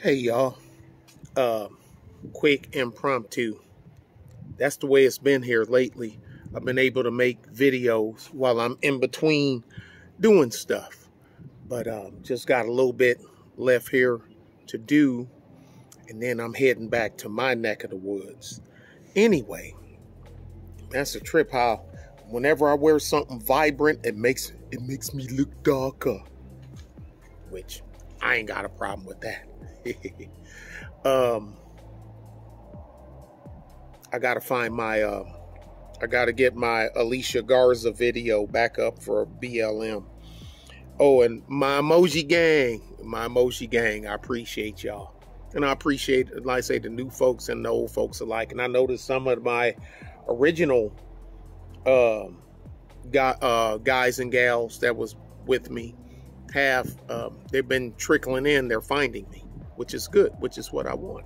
Hey y'all, uh, quick impromptu. That's the way it's been here lately. I've been able to make videos while I'm in between doing stuff, but just got a little bit left here to do, and then I'm heading back to my neck of the woods. Anyway, that's a trip. How whenever I wear something vibrant, it makes me look darker, which I ain't got a problem with that. I gotta find my I gotta get my Alicia Garza video back up for BLM. Oh, and my emoji gang, I appreciate y'all. And I appreciate, like I say, the new folks and the old folks alike. And I noticed some of my original guys and gals that was with me have they've been trickling in. They're finding me, which is good, which is what I want.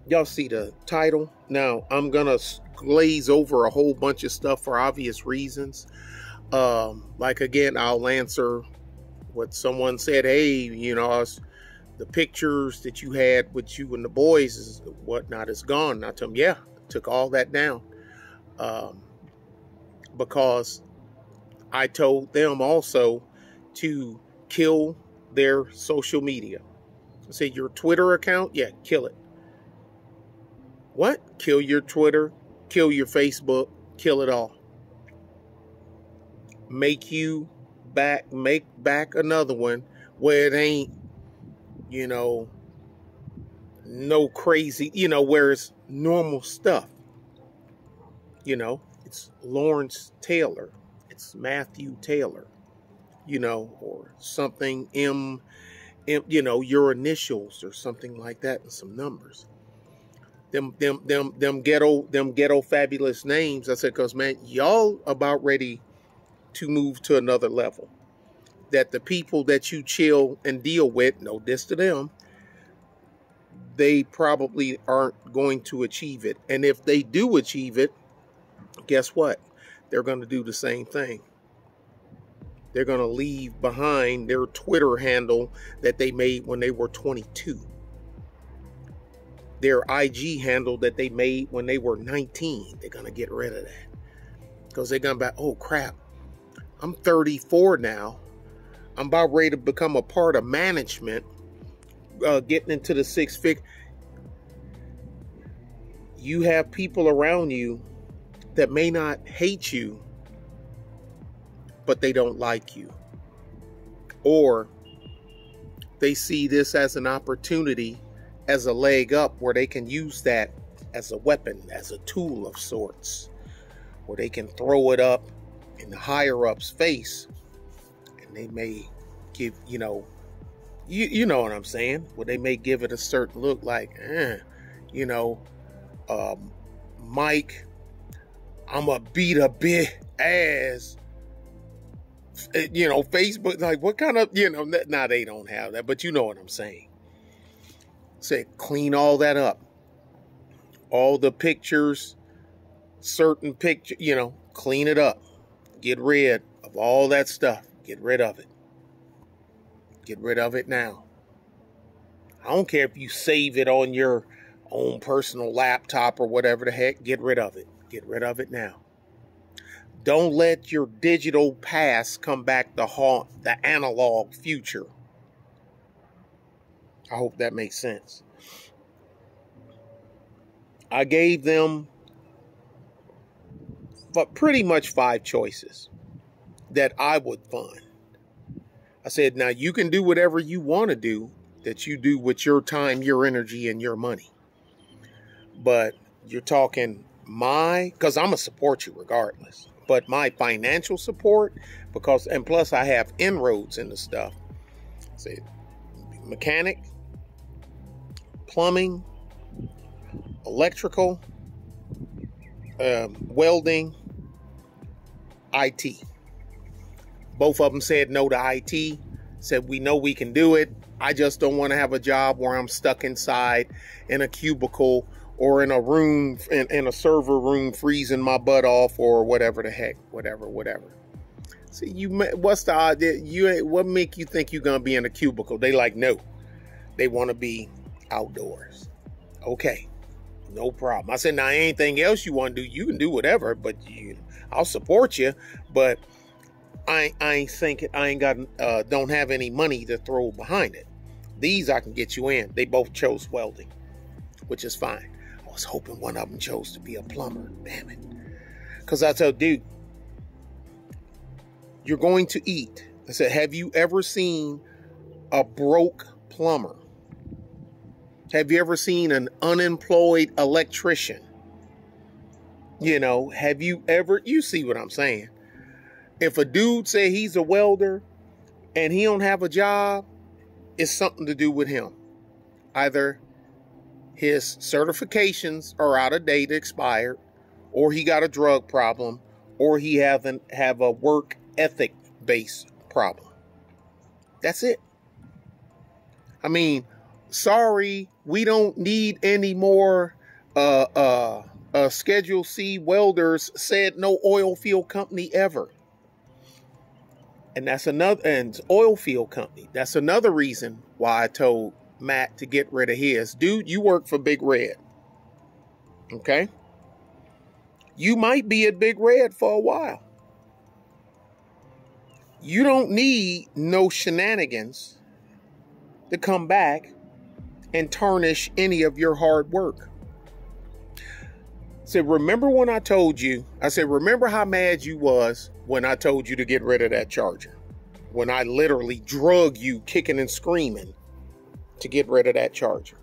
Y'all see the title. Now I'm gonna glaze over a whole bunch of stuff for obvious reasons. Like again, I'll answer what someone said. Hey, you know, the pictures that you had with you and the boys is whatnot is gone. And I tell them, yeah, took all that down, because I told them also to kill their social media. I said, your Twitter account, yeah, kill it. What? Kill your Twitter, kill your Facebook, kill it all. Make back another one where it ain't, you know, no crazy, you know, where it's normal stuff. You know, it's Lawrence Taylor, it's Matthew Taylor, you know, or something M, you know, your initials or something like that, and some numbers. Them ghetto fabulous names. I said, because man, y'all about ready to move to another level. That the people that you chill and deal with, no diss to them, they probably aren't going to achieve it. And if they do achieve it, guess what? They're going to do the same thing. They're going to leave behind their Twitter handle that they made when they were 22. Their IG handle that they made when they were 19. They're going to get rid of that. Because they're going to be, oh crap, I'm 34 now. I'm about ready to become a part of management, getting into the six figure. You have people around you that may not hate you, but they don't like you. Or they see this as an opportunity, as a leg up, where they can use that as a weapon, as a tool of sorts, where they can throw it up in the higher up's face, and they may give, you know what I'm saying, where they may give it a certain look like, you know, Mike, I'm a beat a bit ass, you know, Facebook, like what kind of, you know, now they don't have that, but you know what I'm saying. Say, clean all that up. All the pictures, certain picture, you know, clean it up. Get rid of all that stuff. Get rid of it. Get rid of it now. I don't care if you save it on your own personal laptop or whatever the heck. Get rid of it. Get rid of it now. Don't let your digital past come back to haunt the analog future. I hope that makes sense. I gave them pretty much 5 choices that I would fund. I said, now you can do whatever you want to do, that you do with your time, your energy, and your money. But you're talking because I'm going to support you regardless. But my financial support, and plus I have inroads into stuff. Say, mechanic, plumbing, electrical, welding, IT. Both of them said no to IT. Said, we know we can do it. I just don't want to have a job where I'm stuck inside in a cubicle or in a room, in a server room, freezing my butt off, or whatever the heck, whatever. So what's the idea? What make you think you're going to be in a cubicle? They like, no, They want to be outdoors. Okay, no problem. I said, now anything else you want to do, you can do whatever, but I'll support you. But I ain't thinking, I ain't got, don't have any money to throw behind it. These I can get you in. They both chose welding, which is fine. I was hoping one of them chose to be a plumber. Damn it. Because I told dude, you're going to eat. I said, have you ever seen a broke plumber? Have you ever seen an unemployed electrician? You know, have you ever, you see what I'm saying? If a dude say he's a welder and he don't have a job, it's something to do with him. Either his certifications are out of date, expired, or he got a drug problem, or he have a work ethic based problem. That's it. I mean, sorry, we don't need any more Schedule C welders, said no oil field company ever. And that's another, and oil field company. That's another reason why I told Matt to get rid of his. Dude, you work for Big Red. Okay? You might be at Big Red for a while. You don't need no shenanigans to come back and tarnish any of your hard work. I said, remember when I told you, I said, remember how mad you was when I told you to get rid of that Charger? When I literally drug you kicking and screaming to get rid of that Charger.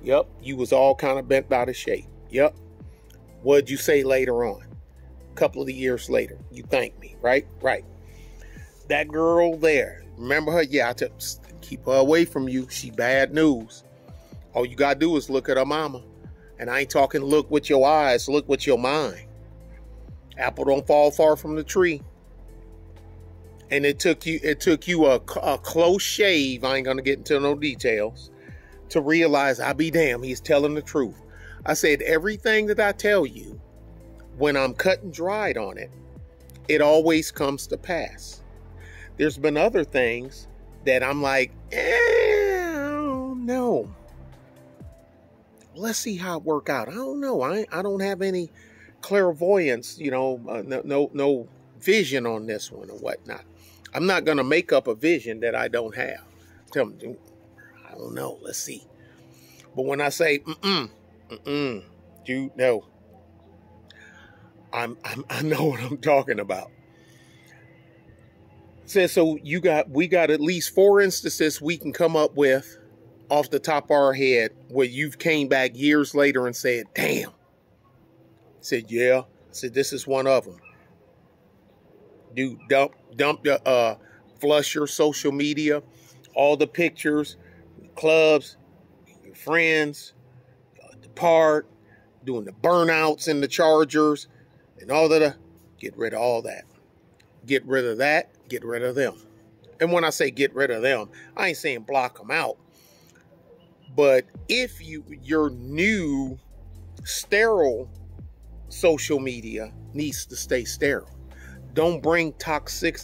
Yep, you was all kind of bent out of shape. Yep. What'd you say later on? A couple of years later, you thanked me, right? Right. That girl there, remember her? Yeah, I told, keep her away from you. She bad news. All you gotta do is look at her mama. And I ain't talking look with your eyes, look with your mind. Apple don't fall far from the tree. And it took you a close shave, I ain't gonna get into no details, to realize, I'll be damned, he's telling the truth. I said, everything that I tell you, when I'm cut and dried on it, it always comes to pass. There's been other things that I'm like, no. Let's see how it work out. I don't know. I don't have any clairvoyance, no vision on this one or whatnot. I'm not going to make up a vision that I don't have. Tell me, I don't know. Let's see. But when I say, dude, no. I know what I'm talking about. Says, so we got at least 4 instances we can come up with off the top of our head where you've came back years later and said, damn. I said, yeah. I said, this is one of them. Dude, flush your social media, all the pictures, clubs, your friends, the park, doing the burnouts in the Chargers, and all that. Get rid of all that. Get rid of that. Get rid of them. And when I say get rid of them, I ain't saying block them out. But if your new sterile social media needs to stay sterile, don't bring toxic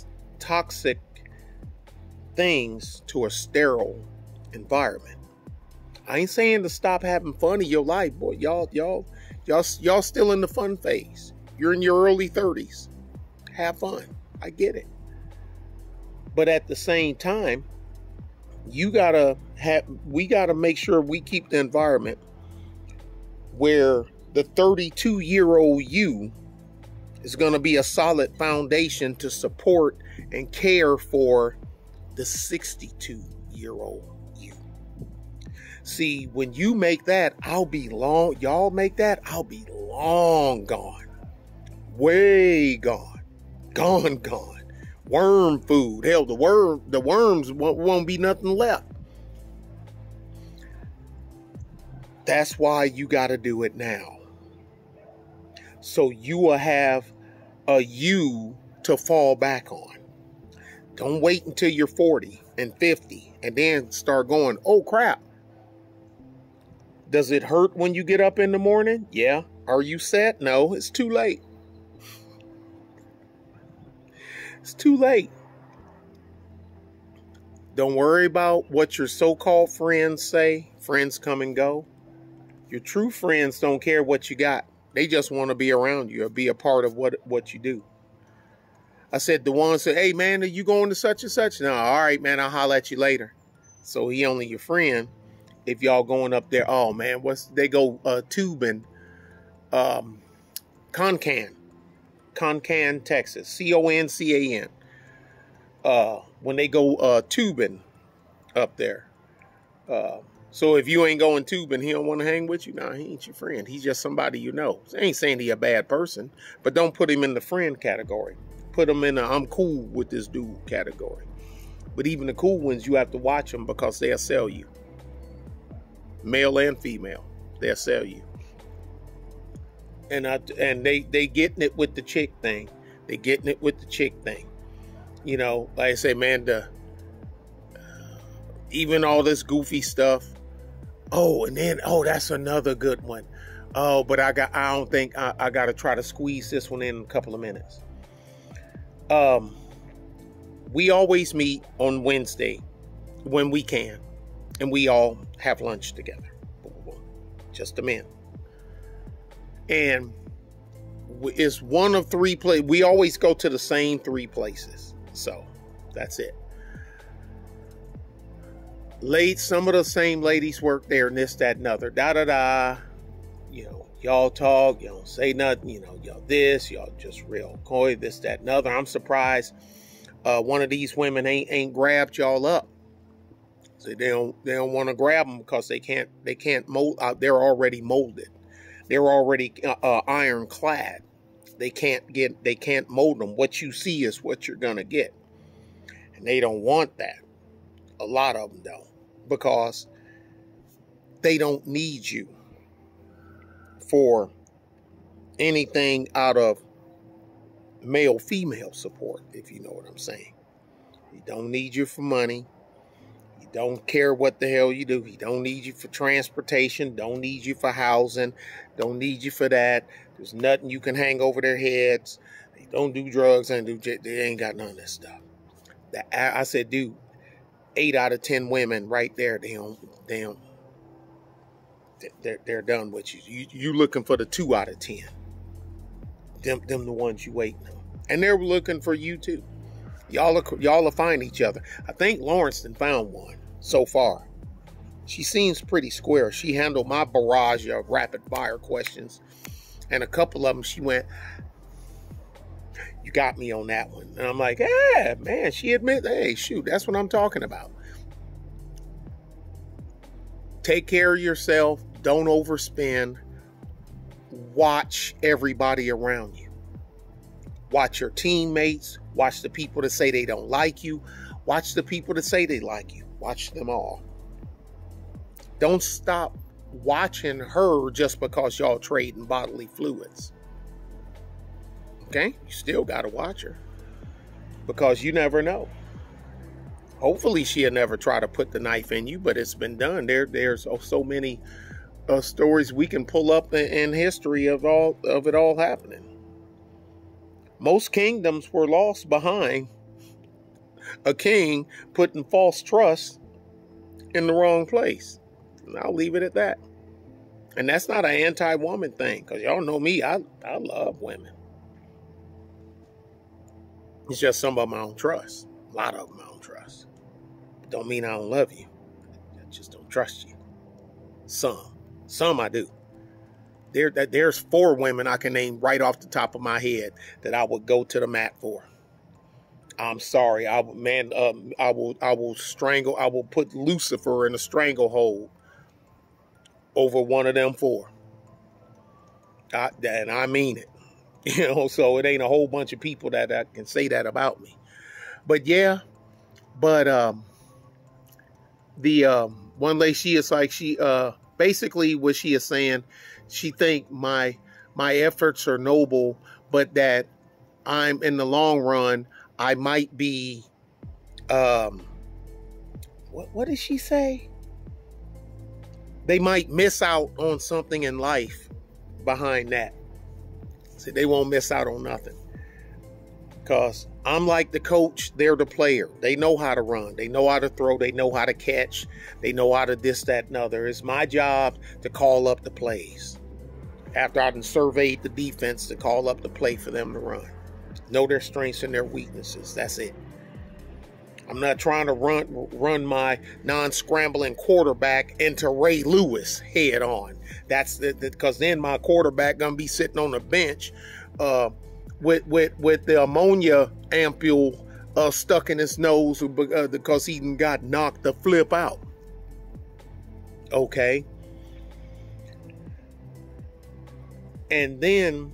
things to a sterile environment. I ain't saying to stop having fun in your life, boy. Y'all still in the fun phase. You're in your early 30s. Have fun. I get it. But at the same time, we gotta make sure we keep the environment where the 32-year-old you is going to be a solid foundation to support and care for the 62-year-old you. See, when you make that, y'all make that, I'll be long gone. Way gone. Gone. Worm food. Hell, the worms won't be nothing left. That's why you got to do it now. So you will have a you to fall back on. Don't wait until you're 40 and 50 and then start going, oh crap. Does it hurt when you get up in the morning? Yeah. Are you set? No, it's too late. It's too late. Don't worry about what your so-called friends say. Friends come and go. Your true friends don't care what you got. They just want to be around you or be a part of what you do. I said the one said, hey, man, are you going to such and such? No, all right, man, I'll holler at you later. So he only your friend if y'all going up there. Oh, man, they go tubing, Concan, Texas, Concan. When they go tubing up there. So if you ain't going tubing, he don't want to hang with you. Nah, he ain't your friend. He's just somebody you know. I ain't saying he a bad person, but don't put him in the friend category. Put him in the I'm cool with this dude category. But even the cool ones, you have to watch them because they'll sell you. Male and female, they'll sell you. And they getting it with the chick thing. They getting it with the chick thing. You know, like I say, man, even all this goofy stuff. Oh, and then, that's another good one. Oh, but I got to try to squeeze this one in a couple of minutes. We always meet on Wednesday when we can, and we all have lunch together. Just a minute. And it's one of three places. We always go to the same three places. So that's it. Some of the same ladies work there, and this, that, and other. Da-da-da. You know, y'all talk. You don't say nothing. You know, y'all this. Y'all just real coy. This, that, and other. I'm surprised one of these women ain't grabbed y'all up. So they don't want to grab them because they can't mold. They're already molded. They're already ironclad. They can't mold them. What you see is what you're gonna get, and they don't want that. A lot of them don't, because they don't need you for anything out of male-female support, if you know what I'm saying. He don't need you for money. He don't care what the hell you do. He don't need you for transportation. Don't need you for housing. Don't need you for that. There's nothing you can hang over their heads. They don't do drugs. They ain't got none of this stuff. I said, dude, 8 out of 10 women right there, they're done with you. You looking for the 2 out of 10. Them the ones you waiting on. And they're looking for you too. Y'all will find each other. I think Lawrence done found one so far. She seems pretty square. She handled my barrage of rapid fire questions. And a couple of them, she went, you got me on that one. And I'm like, yeah, man, she admits, hey, shoot, that's what I'm talking about. Take care of yourself. Don't overspend. Watch everybody around you. Watch your teammates. Watch the people that say they don't like you. Watch the people that say they like you. Watch them all. Don't stop watching her just because y'all trading bodily fluids. Okay? You still got to watch her, because you never know. Hopefully she'll never try to put the knife in you, but it's been done. There's so many stories we can pull up in history of it all happening. Most kingdoms were lost behind a king putting false trust in the wrong place. And I'll leave it at that. And that's not an anti-woman thing, because y'all know me, I love women. It's just some of them I don't trust. A lot of them I don't trust. Don't mean I don't love you. I just don't trust you. Some I do. There's 4 women I can name right off the top of my head that I would go to the mat for. I'm sorry, I will strangle. I will put Lucifer in a stranglehold over one of them 4. And I mean it. You know, so it ain't a whole bunch of people that can say that about me. But yeah, the one lady, she is like, she basically what she is saying, she think my efforts are noble, but that I'm in the long run, I might be what did she say? They might miss out on something in life behind that. So they won't miss out on nothing. Because I'm like the coach, they're the player. They know how to run. They know how to throw. They know how to catch. They know how to this, that, and other. It's my job to call up the plays. After I've surveyed the defense, to call up the play for them to run. Know their strengths and their weaknesses. That's it. I'm not trying to run my non-scrambling quarterback into Ray Lewis head on. That's because then my quarterback gonna be sitting on the bench with the ammonia ampule stuck in his nose because he got knocked the flip out. Okay. And then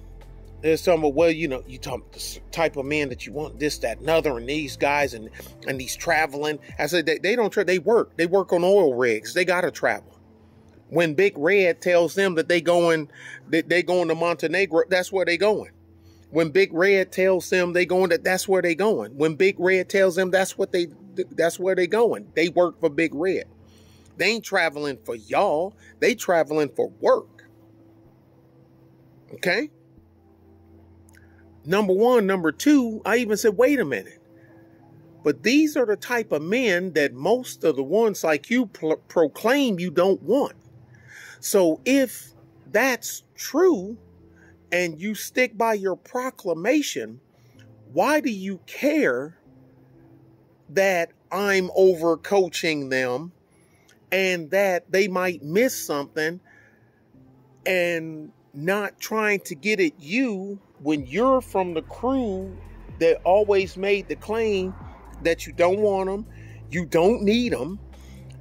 there's some, well, you talk the type of man that you want, this, that, and other, and these guys and these traveling. I said they don't they work. They work on oil rigs. They gotta travel. When Big Red tells them that they going to Montenegro, that's where they going. When Big Red tells them they going that's where they going. When Big Red tells them that's where they going. They work for Big Red. They ain't traveling for y'all. They traveling for work. Okay? Number one. Number two, I even said, wait a minute. But these are the type of men that most of the ones like you proclaim you don't want. So if that's true and you stick by your proclamation, why do you care that I'm overcoaching them and that they might miss something and not trying to get at you when you're from the crew that always made the claim that you don't want them, you don't need them,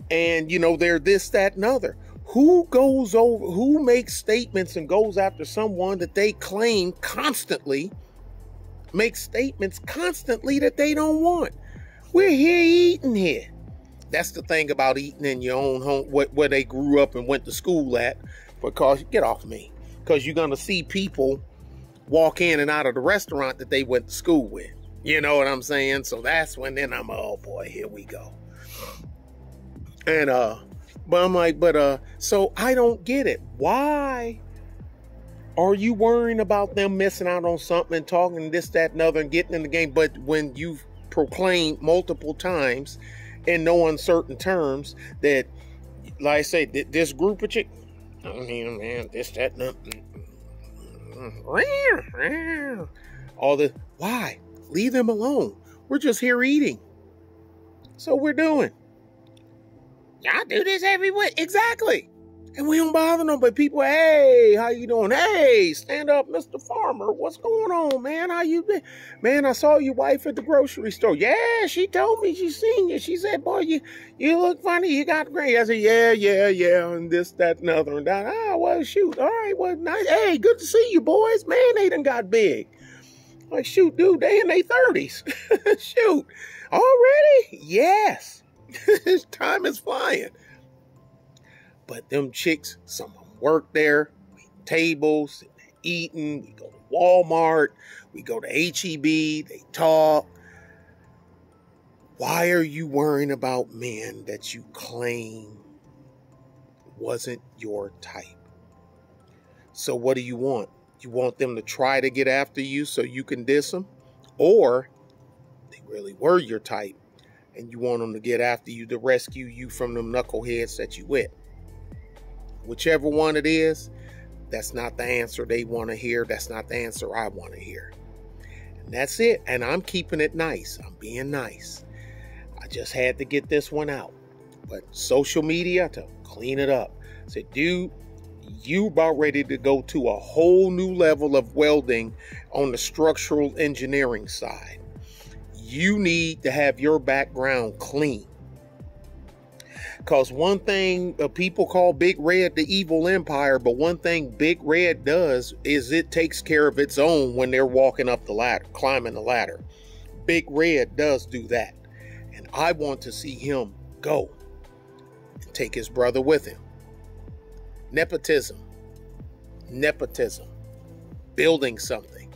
and they're this, that, and other? Who makes statements and goes after someone that they claim constantly, makes statements constantly that they don't want? We're here eating here. That's the thing about eating in your own home, where they grew up and went to school at. Because, get off me. Because you're going to see people walk in and out of the restaurant that they went to school with. You know what I'm saying? So that's when then I'm, oh boy, here we go. And, but I'm like, so I don't get it. Why are you worrying about them missing out on something and talking this, that, and other and getting in the game? But when you've proclaimed multiple times in no uncertain terms that, like I say, this group of chicks, I mean, man, this, that, and all the, why? Leave them alone. We're just here eating. So we're doing. Y'all do this every week. Exactly. And we don't bother nobody. People, hey, how you doing? Hey, stand up, Mr. Farmer. What's going on, man? How you been? Man, I saw your wife at the grocery store. Yeah, she told me she seen you. She said, boy, you look funny. You got great. I said, yeah. And this, that, and other. And that. Ah, well, shoot. All right, well, nice. Hey, good to see you, boys. Man, they done got big. Like, shoot, dude, they in their 30s. Shoot. Already? Yes. Time is flying. But them chicks, some of them work there, tables, eating, we go to Walmart, we go to HEB, they talk. Why are you worrying about men that you claim wasn't your type? So what do you want? You want them to try to get after you so you can diss them? Or they really were your type and you want them to get after you to rescue you from them knuckleheads that you with? Whichever one it is, that's not the answer they want to hear. That's not the answer I want to hear. And that's it. And I'm keeping it nice. I'm being nice. I just had to get this one out. But social media, to clean it up. I said, dude, you about ready to go to a whole new level of welding on the structural engineering side. You need to have your background clean. Because one thing people call Big Red the evil empire, but one thing Big Red does is it takes care of its own when they're walking up the ladder, climbing the ladder. Big Red does do that. And I want to see him go and take his brother with him. Nepotism. Building something.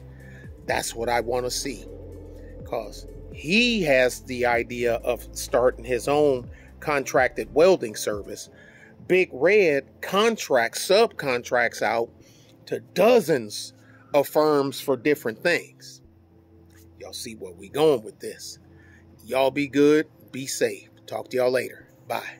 That's what I want to see. Because he has the idea of starting his own contracted welding service. Big Red subcontracts out to dozens of firms for different things. Y'all see where we going with this. Y'all be good. Be safe. Talk to y'all later. Bye.